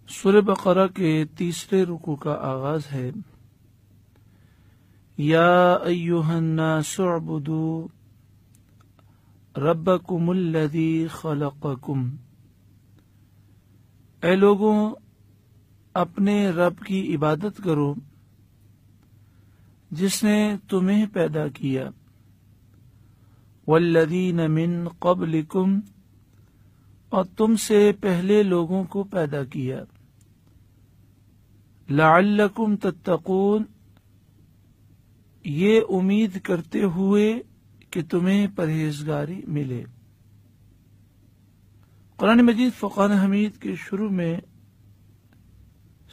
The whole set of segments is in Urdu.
سورہ بقرہ کے تیسرے رکوع کا آغاز ہے۔ یا ایھا الناس اعبدوا ربکم الذی خلقکم، اے لوگوں اپنے رب کی عبادت کرو جس نے تمہیں پیدا کیا، والذین من قبلکم، اور تم سے پہلے لوگوں کو پیدا کیا، لعلکم تتقون، یہ امید کرتے ہوئے کہ تمہیں پرہیزگاری ملے۔ قرآن مجید فرقان حمید کے شروع میں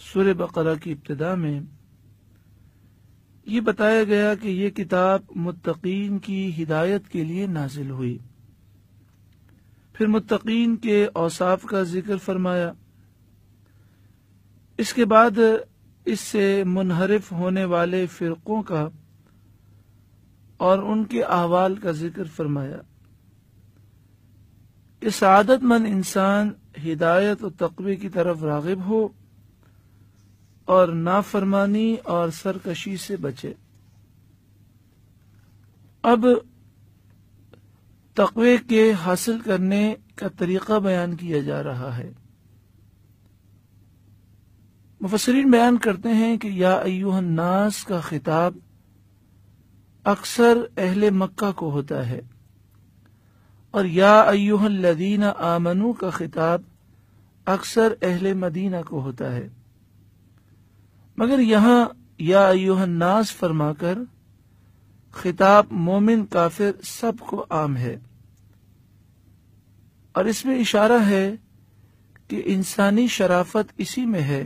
سورہ بقرہ کی ابتدا میں یہ بتایا گیا کہ یہ کتاب متقین کی ہدایت کے لیے نازل ہوئی۔ پھر متقین کے اوصاف کا ذکر فرمایا، اس کے بعد اس سے منحرف ہونے والے فرقوں کا اور ان کے احوال کا ذکر فرمایا کہ سعادت مند انسان ہدایت و تقوی کی طرف راغب ہو اور نافرمانی اور سرکشی سے بچے۔ اب تقوی کے حاصل کرنے کا طریقہ بیان کیا جا رہا ہے۔ مفسرین بیان کرتے ہیں کہ یا ایھا الناس کا خطاب اکثر اہل مکہ کو ہوتا ہے، اور یا ایھا الذین آمنوا کا خطاب اکثر اہل مدینہ کو ہوتا ہے، مگر یہاں یا ایھا الناس فرما کر خطاب مومن کافر سب کو عام ہے، اور اس میں اشارہ ہے کہ انسانی شرافت اسی میں ہے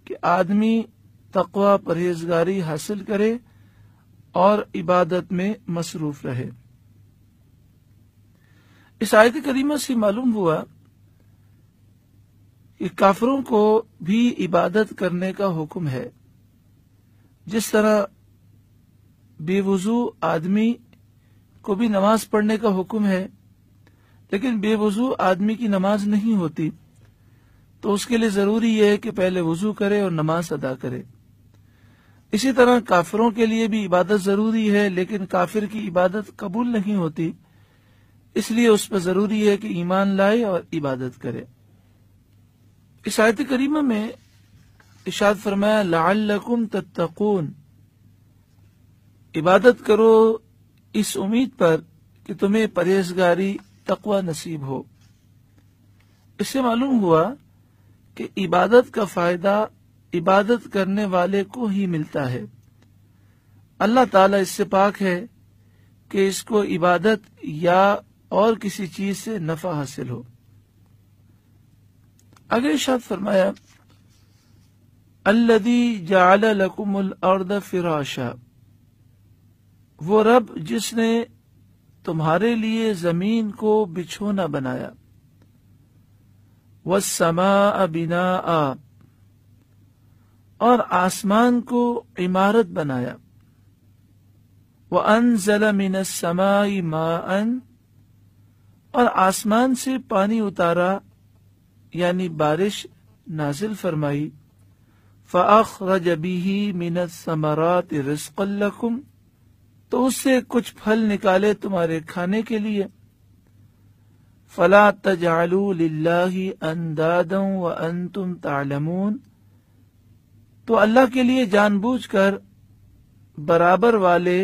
کہ آدمی تقوی پرہیزگاری حاصل کرے اور عبادت میں مصروف رہے۔ اس آیت کریمہ سے معلوم ہوا کہ کافروں کو بھی عبادت کرنے کا حکم ہے، جس طرح بے وضو آدمی کو بھی نماز پڑھنے کا حکم ہے، لیکن بے وضو آدمی کی نماز نہیں ہوتی، تو اس کے لیے ضروری ہے کہ پہلے وضو کرے اور نماز ادا کرے۔ اسی طرح کافروں کے لیے بھی عبادت ضروری ہے، لیکن کافر کی عبادت قبول نہیں ہوتی، اس لیے اس پر ضروری ہے کہ ایمان لائے اور عبادت کرے۔ اس آیت کریمہ میں ارشاد فرمایا لعلکم تتقون، عبادت کرو اس امید پر کہ تمہیں پرہیزگاری تقوی نصیب ہو۔ اس سے معلوم ہوا کہ عبادت کا فائدہ عبادت کرنے والے کو ہی ملتا ہے۔ اللہ تعالیٰ اس سے پاک ہے کہ اس کو عبادت یا اور کسی چیز سے نفع حاصل ہو۔ آگے ارشاد فرمایا الذی جعل لکم الارض فراشا، وہ رب جس نے تمہارے لیے زمین کو بچھونا بنایا، والسماء بناء، اور آسمان کو عمارت بنایا، وانزل من السماء ماء، اور آسمان سے پانی اتارا یعنی بارش نازل فرمائی، فاخرج به من الثمرات رزقا لکم، تو اس سے کچھ پھل نکالے تمہارے کھانے کے لیے، فلا تجعلوا للہ اندادا وانتم تعلمون، تو اللہ کے لیے جان بوجھ کر برابر والے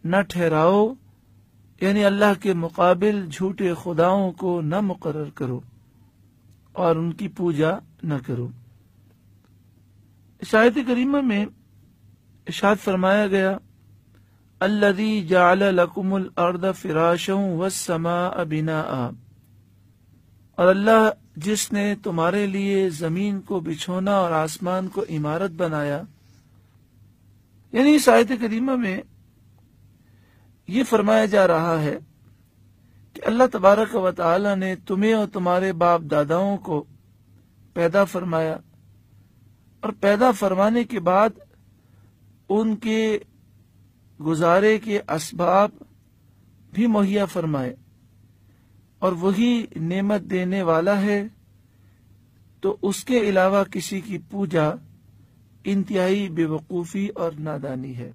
نہ ٹھہراؤ، یعنی اللہ کے مقابل جھوٹے خداؤں کو نہ مقرر کرو اور ان کی پوجا نہ کرو۔ اس آیت کریمہ میں ارشاد فرمایا گیا الذی جعل لکم الارض فراشا والسماء بناء، اور اللہ جس نے تمہارے لیے زمین کو بچھونا اور آسمان کو عمارت بنایا، یعنی اس آیت کریمہ میں یہ فرمایا جا رہا ہے کہ اللہ تبارک و تعالی نے تمہیں اور تمہارے باپ داداؤں کو پیدا فرمایا، اور پیدا فرمانے کے بعد ان کے گزارے کے اسباب بھی مہیا فرمائے، اور وہی نعمت دینے والا ہے تو اس کے علاوہ کسی کی پوجا انتہائی بے وقوفی اور نادانی ہے۔